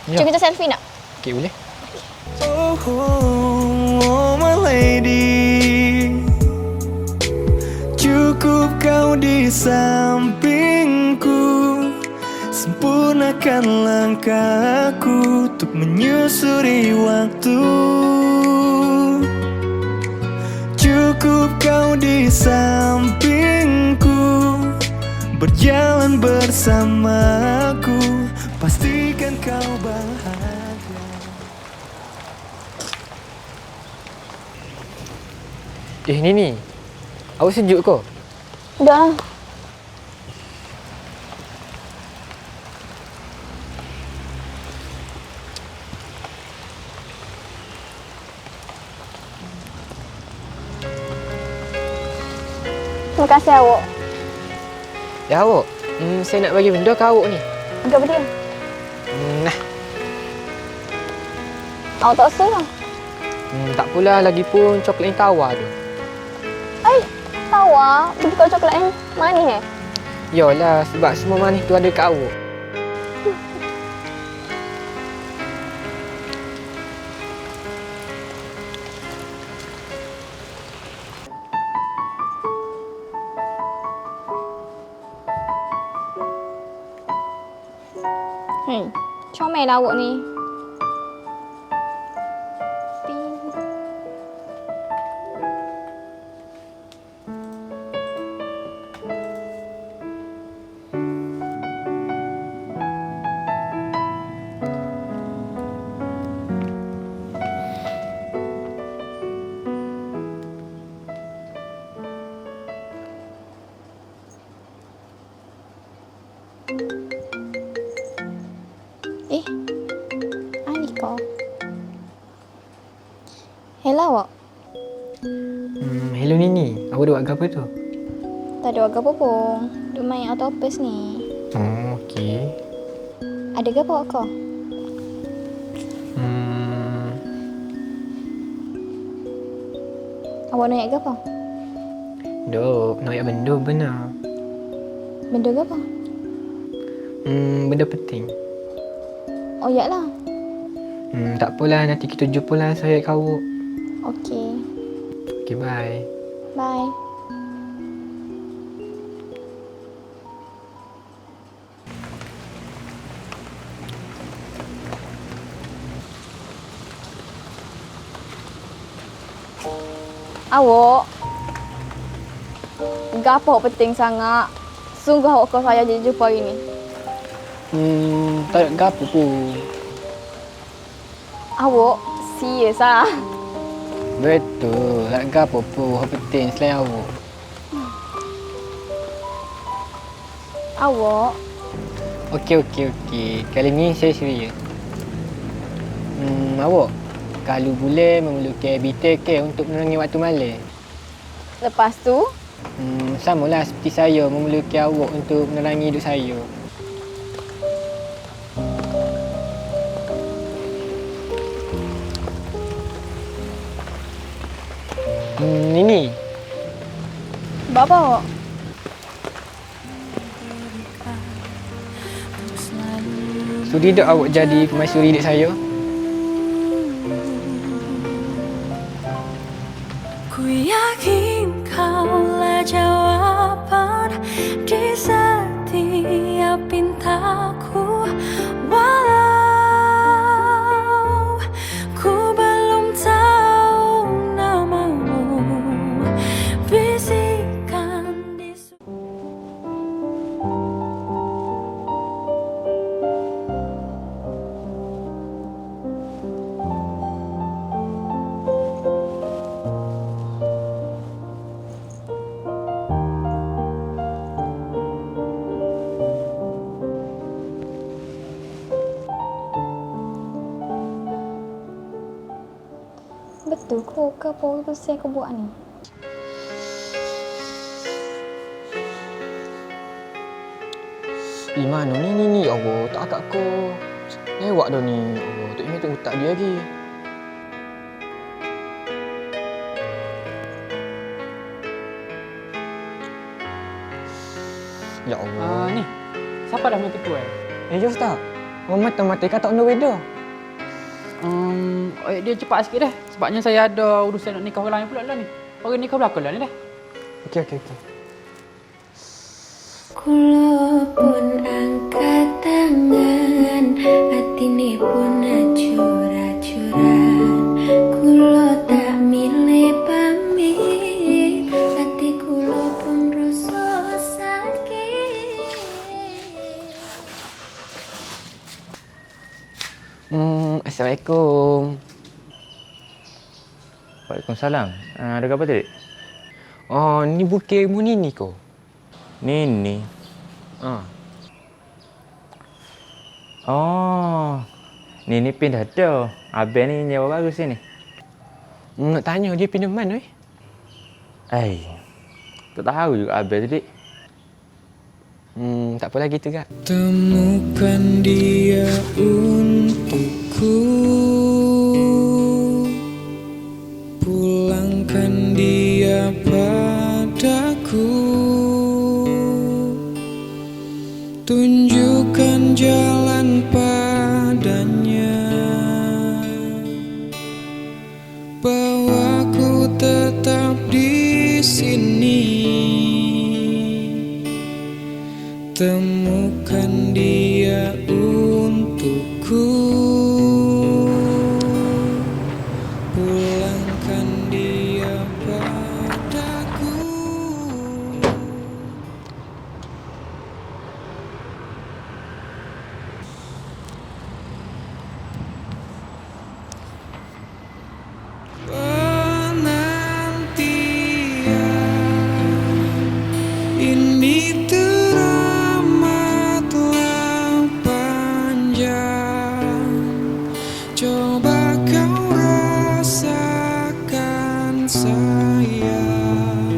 Jom kita selfie nak? Okey, boleh. Oh, my lady, cukup kau di sampingku, sempurnakan langkahku untuk menyusuri waktu. Cukup kau di sampingku, berjalan bersamaku, pastikan kau bahagia. Nini, awak sejuk ke? Dah. Terima kasih awak. Ya awak, saya nak bagi benda ke awak ni. Agak berdiam. Nah, Awak tak rasa lah. tak pula, lagipun coklat yang tawar tu. Tawar? Dia bukan coklat yang manis Yalah, sebab semua manis tu ada kat awak. Comel lah awak ni. Anika. Hello awak. Hello Nini, awak buat apa tu? Tak ada apa pun. Duk main Autopass ni. Oh, okey. Ada ke apa kau? Awak nak ke apa? Dok, nak benda benar. Benda ke apa? Benda penting. Oh, yaklah. Tak apalah, nanti kita jumpa lah saya kat awak. Okey. Okey, bye. Bye. Awak. Gapo penting sangat. Sungguh awak kau saya jadi jumpa hari ni. Tak ada gapo pun. Awak serius ah? Betul, tak ada gapo pun. Yang penting selain awak. Awak. Okey. Kali ni saya serius. Awak, kalau boleh memerlukan BTK untuk menerangi waktu malam. Lepas tu, Samalah seperti saya memerlukan awak untuk menerangi hidup saya. Nini, buat apa awak? sudi tak awak jadi permaisuri hidup saya? Ku yakin kaulah jawaban di setiap pintaku, walau ku belum tahu namamu. Bisikan di Betul ke apa itu saya kau buat ni? Mana ni Allah, tak akak ko. Lewat dah ni. Allah, tak ingat tengok tak dia lagi. Ya Allah. Ni, siapa dah main tipu Jom Ustaz. Matematika tak on the way dah. Dia cepat sikit dah. Sebabnya saya ada urusan nak nikah orang lain pula lah ni. Orang nikah belakang lah ni dah. Okey. Kulo pun angkat tangan, atine pun acur-acuran. Kulo tak milih pamit, hati kulo pun rasa sakit. Assalamualaikum. Waalaikumsalam. Ada apa tadi? Oh, ni bukit ilmu ni ko. Nini. Oh. Nini pindah dah. Abang ni nyawa baru sini. Nak tanya dia pindah mana Tak tahu juga abang tadi. Tak apa lagi tu Kak. Temukan dia untukku, pulangkan dia padaku, tunjukkan jalan padanya, bahwa ku tetap di sini. Temukan dia untukku, pulangkan dia padaku. Penantian ini teramatlah panjang. Coba kau rasakan sayang.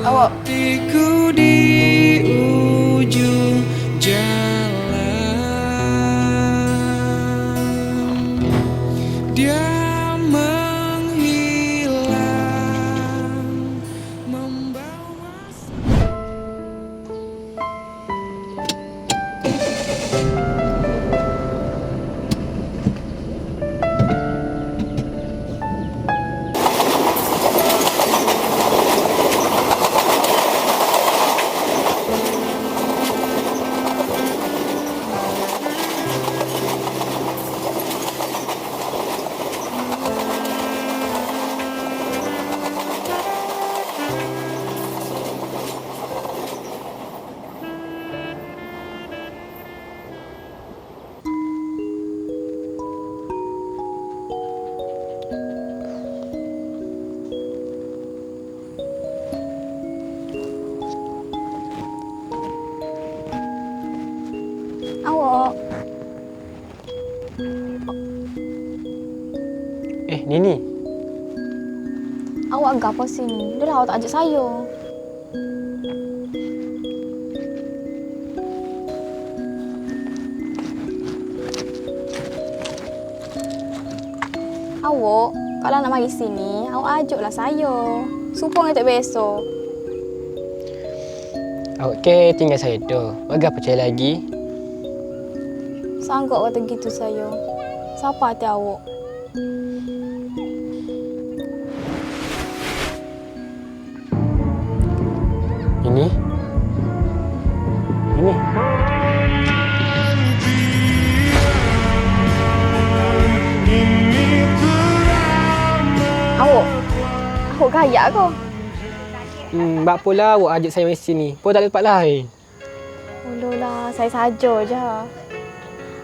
Awak Hatiku di ujung jalan, dia menghilang, membawa. awak Nini. awak agak apa sini? Dah lah awak tak ajak saya. Awak, kalau nak mari sini, awak ajaklah saya. Supaya tak besok. Okey, tinggal saya tu. Agak percaya lagi. Sanggup kata gitu saya. Siapa hati awak? Ini. Awak kaya ke? Bak pula awak ajak saya mari sini. Pun tak ada tempat lain. Ululah, saya saja je.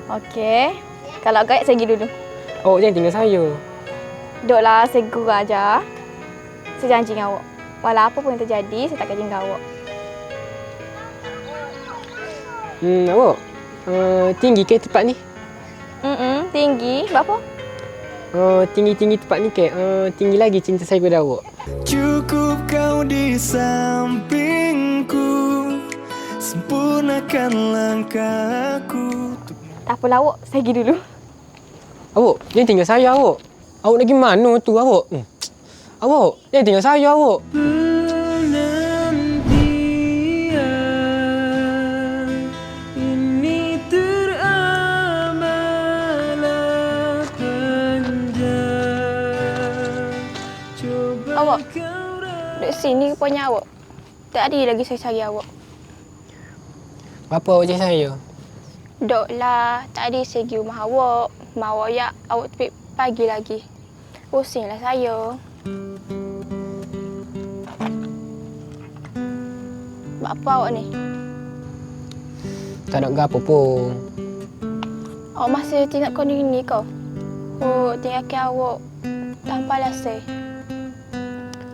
Okey. Kalau agak saya pergi dulu. Awak jangan tinggal saya. Duduklah, saya gurau aja. Saya janji dengan awak. Walau apa pun yang terjadi, saya takkan tinggal awak. Awak. Tinggi ke tempat ni? Tinggi. Berapa? Tinggi-tinggi tempat ni ke? Tinggi lagi cinta saya kepada awak. Cukup kau di sampingku, sempurnakan langkahku. Tak apalah awak, saya pergi dulu. Awak, jangan tinggal saya awak. Awak nak pergi mana tu awak? Awak, jangan tinggal saya awak. Penantian ini teramat sini rupanya awak. Tak ada lagi saya cari awak. Apa awak cari saya? Dok lah, tak ada saya pergi rumah awak. Rumah awak ya, awak tepi pagi lagi. Pusinglah saya. Buat apa awak ni? Tak nak gapo pun. Awak masih tinggal kau ni kau? Oh, tinggal ke awak tanpa lasai.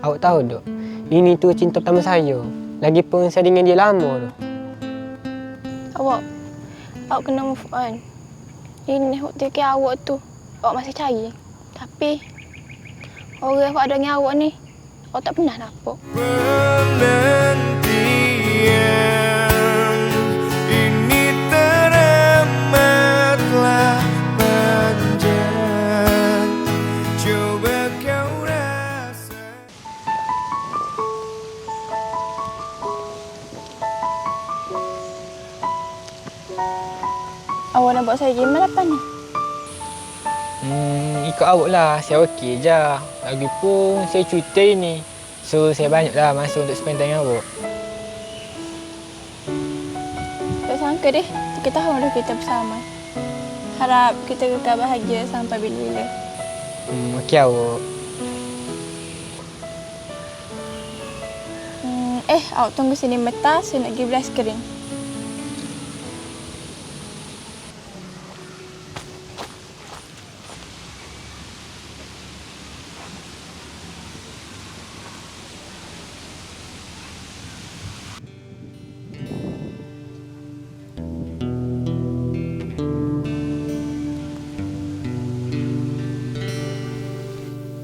Awak tahu tak? Ini tu cinta pertama saya. Lagipun saya dengan dia lama tu. Awak kena move on. Ini hotel ke awak tu, awak masih cari. Tapi, orang yang ada dengan awak ni, awak tak pernah nampak. Penantian ini teramatlah panjang. Coba kau rasa. Awak nak buat saya gimana apa ni? Ikut awak lah. Saya okey je. Lagipun saya cuti ni. So, saya banyaklah masa untuk spend time dengan awak. Tak sangka deh, 3 tahun dah kita bersama. Harap kita kekal bahagia sampai bila-bila. Okey awak. Awak tunggu sini meta, saya nak pergi beli aiskrim.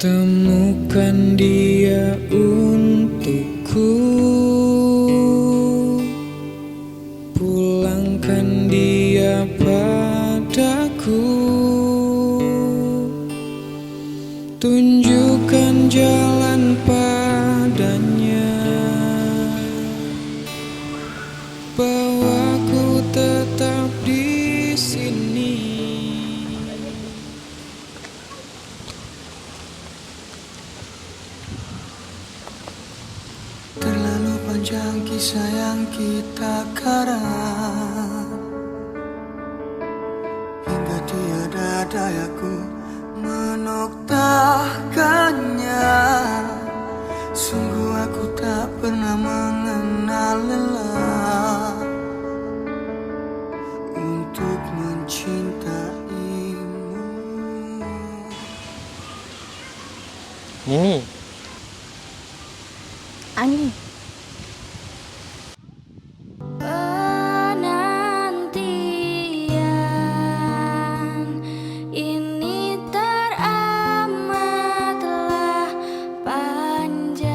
Temukan dia untukku, pulangkan dia padaku, tunjukkan jalan padanya, bahwa ku tetap di sini. Terlalu panjang kisah yang kita karang, hingga tiada dayaku menoktahkannya. Sungguh aku tak pernah mengenal lelah untuk mencintaimu. Ini. Ani. Penantian ini teramatlah panjang.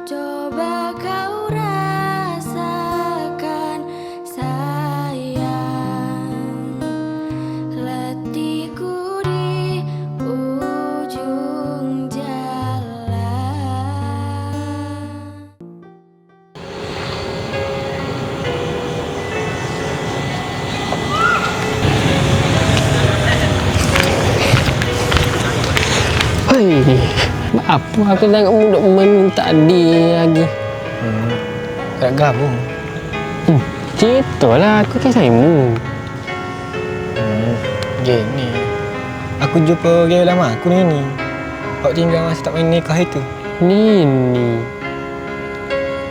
Coba kau rasakan sayang, letihku di ujung jalan. Hei, apa aku tengok mulut menu tadi lagi? Tak gabung. Ceritalah aku kisahmu. Gini. Aku jumpa orang lama aku ni. Awak tinggal masa tak main nikah itu. Ni.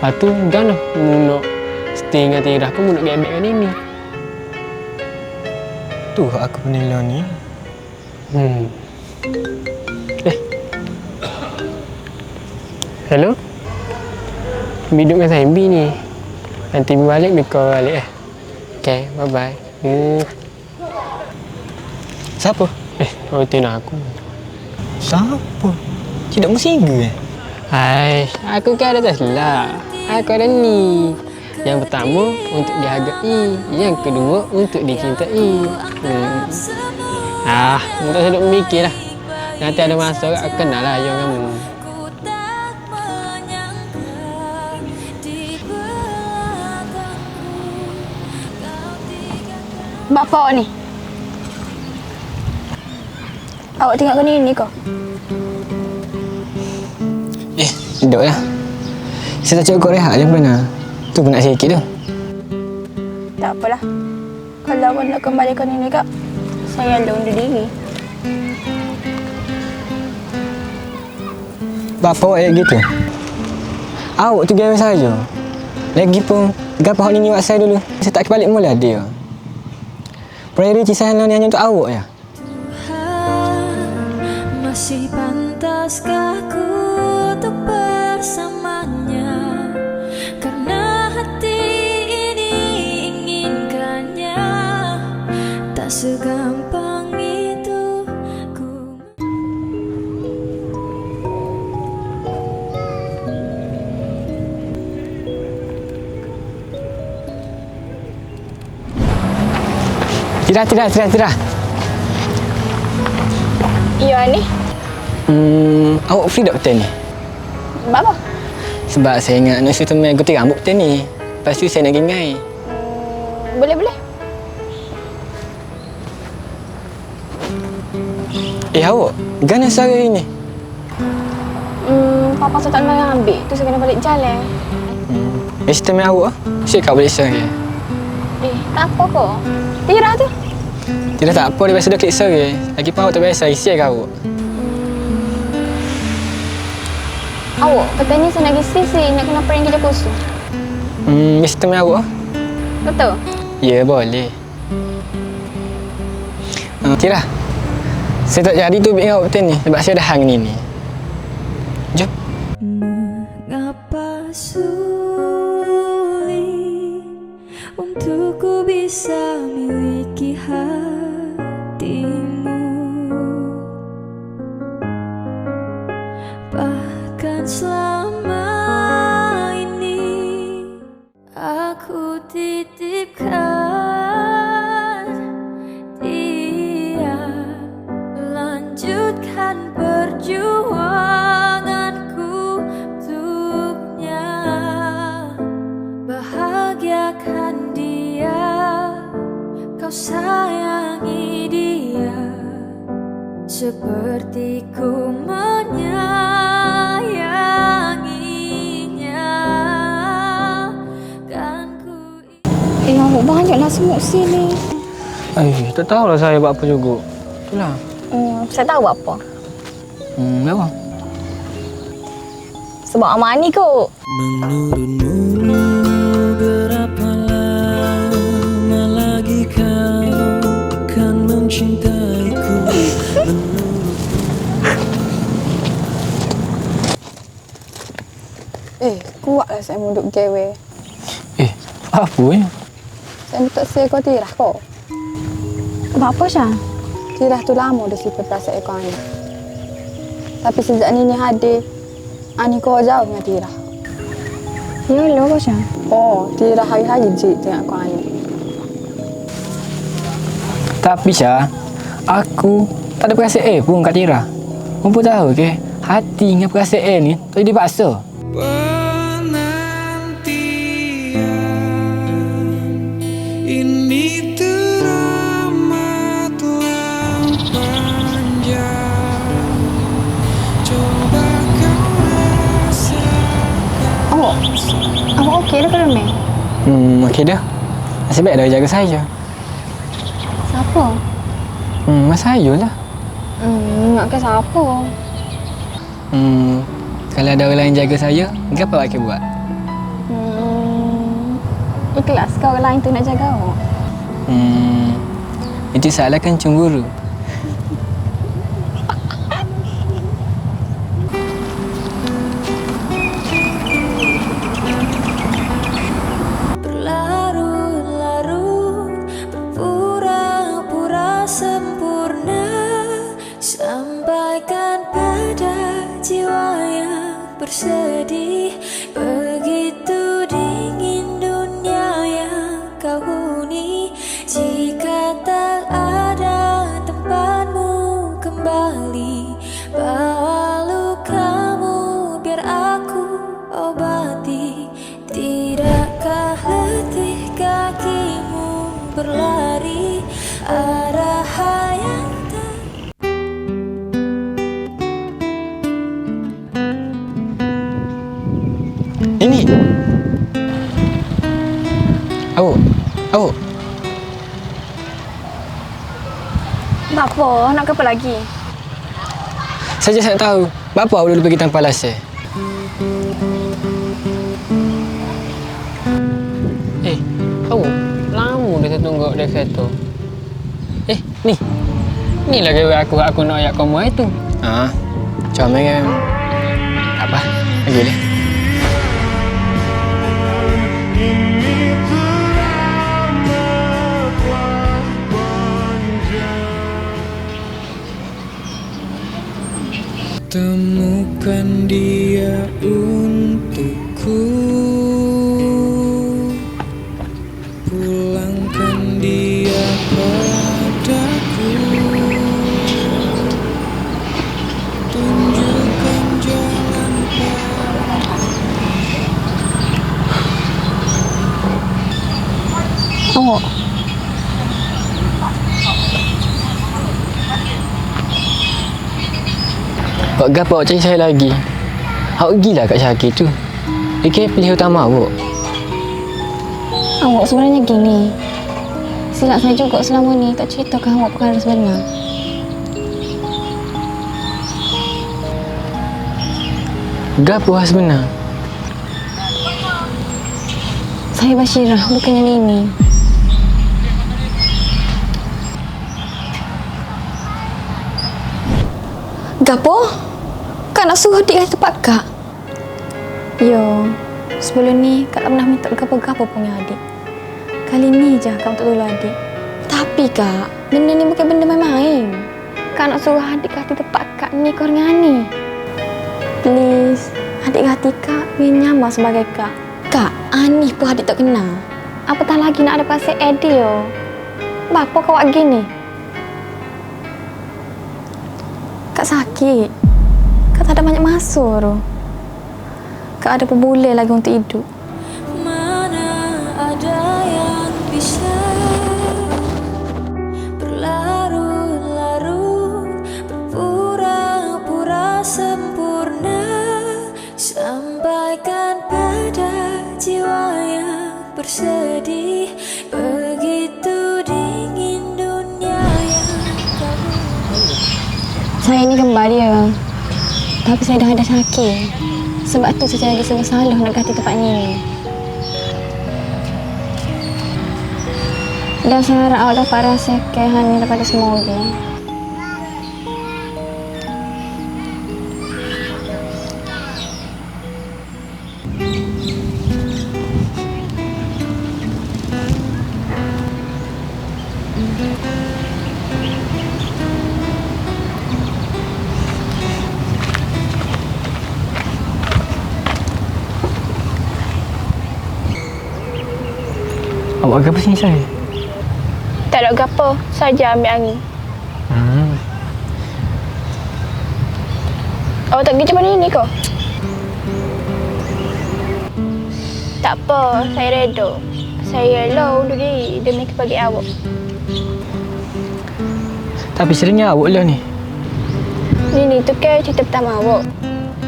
Lepas tu dah lah. Mu nak stay dengan tirah aku, mu nak gebek dengan ini. Tu aku penilai ni. Hello? Biduk dengan saya Bi ni. Nanti Bi balik, Bi call balik Okay, bye-bye. Siapa? Oh, tina aku. Siapa? Tidak musiga Hai, aku kan ada tak silap. Aku ada ni. Yang pertama, untuk dihargai. Yang kedua, untuk dicintai. Tak sedap mikir lah. Nanti ada masa aku kenal lah yang kamu. Bapa awak ni? Awak tengok ke ni kau? Duduk lah. Saya tak cukup rehat je benar. Tu pun nak sikit tu. Tak apalah. Kalau awak nak kembalikan ini kak, saya ada undur diri. Bapa awak yang gitu? Awak tu gaya saya. Lagipun, gapa hal ini awak saya dulu. Saya tak balik mula dia. Prioriti saya ni hanya untuk awak ya. Masih pantaskah ku untuk bersamanya? Karena hati ini inginkannya. Tak segampang itu ku. Tidak. Ya ni, Awak free tak petang ni? apa? Sebab saya ingat nak suruh teman gunting rambut petang ni. Lepas tu saya nak gengai. Boleh. Awak, gana suara ini? Papa saya tak nak ambil. Tu saya kena balik jalan. Mesti teman awak. Saya kau balik suara. Tak apa kok. Tira tu. Tidak tak apa, dia biasa dah klik suara. Lagipun awak tak biasa, isi ke awak? Awak, katanya saya nak pergi sisi, nak kena prank kerja kosong. Mesti teman awak. Betul? Ya, boleh. Tira, saya tak jadi tu dengan awak petang ni. Sebab saya dah hang ni. Jom. Mengapa sulit untuk ku bisa miliki hatimu? Bahkan selama ini aku titipkan dia, lanjutkan perjuanganku untuknya, bahagiakan dia, kau sayangi dia seperti ku menyayanginya. Kan ku Awak banyaklah semut sini. Tak tahulah saya buat apa juga. Itulah. Saya tahu buat apa. Kenapa? Sebab Amak ni kot. Menurutmu berapa lama lagi kau kan mencintaiku? Kuatlah saya munduk gawe. Apa ni? Saya tak seekor tirah kok. Apa Syah? Tirah tu lama dah sifat perasaan ekor ni. Tapi sejak Nini hadir, Ani kau jauh dengan tirah. Ya lo kau Syah? Oh, tirah hari-hari je tengok kau Ani. Tapi Syah, aku tak ada perasaan pun kat Tira. Kau pun tahu ke, hati dengan perasaan ni tak boleh dipaksa. Penantian ini teramatlah panjang. Coba kau rasakan. Awak okey dah ke Remy? Okey dah. Nasib baik dah jaga saya. Siapa? Mas Ayu lah. Nak ke siapa? Kalau ada orang lain jaga saya, apa awak akan buat? Ikhlas kau orang lain tu nak jaga awak. Itu salah kan cemburu. berlarut-larut, berpura-pura sempurna, sampaikan pada jiwa yang bersedih. Begitu dingin dunia yang kau huni, jika tak ada tempatmu kembali. Bawa lukamu biar aku obati. Tidakkah letih kakimu berlari arah yang Awak. Bapa, nak ke apa lagi? Saya just nak tahu, bapa awak dulu pergi tanpa alasan? Awak lama dah tunggu dia kata. Ni. Ni lah kira aku nak ayat kamu itu. Comel kan? Tak apa, pergi deh. Temukan dia untukku, pulangkan dia padaku, tunjukkan jalan Awak. Buat gapo awak cari saya lagi? Awak gila kat Syakir tu. Dia kira pilihan utama awak. Awak sebenarnya gini. Silap saya juga selama ni tak ceritakan awak perkara sebenar. Gapo hal sebenar? Saya Bashirah, bukannya Nini. Gapo? Kak nak suruh adik kasi tempat Kak? Yo, sebelum ni Kak tak pernah minta gapo-gapo punya adik. Kali ni je Kak untuk tolong adik. Tapi Kak, benda ni bukan benda main-main. Kak nak suruh adik kasi tempat Kak ni kau dengan Ani. Please, adik hati Kak ingin nyamar sebagai Kak. Kak, Ani pun adik tak kenal. Apatah lagi nak ada pasal Eddie yo. Bapa kau buat gini? Kak sakit. Kak tak ada banyak masa tu. Kak ada berbulan lagi untuk hidup. Mana ada yang bisa berlarut-larut, berpura-pura sempurna, sampaikan pada jiwa yang bersedih, begitu dingin dunia yang kau. Saya ni kembar dia. Tapi saya dah ada sakit. Sebab tu saya lagi salah nak ganti tempat ni. Dan saya harap awak dapat rasakan hal ni daripada semua orang. Awak apa sini saya? Tak ada gapo, saja ambil angin. Awak tak pergi jumpa ni kau? Tak apa, saya reda. Saya rela undur diri demi kebahagiaan awak. Tapi seringnya awak lah ni. Ni tu kan cerita pertama awak.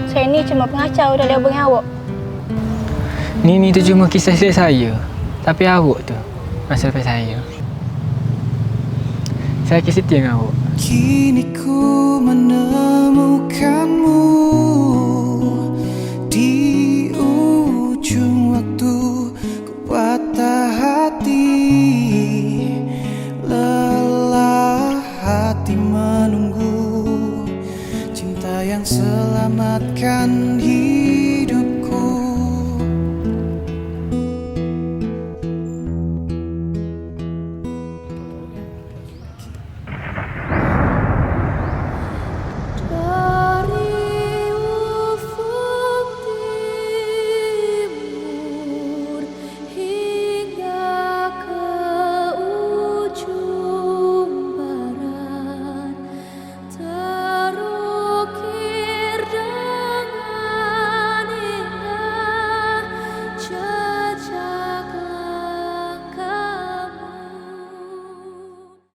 Saya ni cuma pengacau dalam hubungan awak. Ni tu cuma kisah saya. Tapi awak tu masa lepas saya. Saya kisah setia dengan awak. Kini ku menemukanmu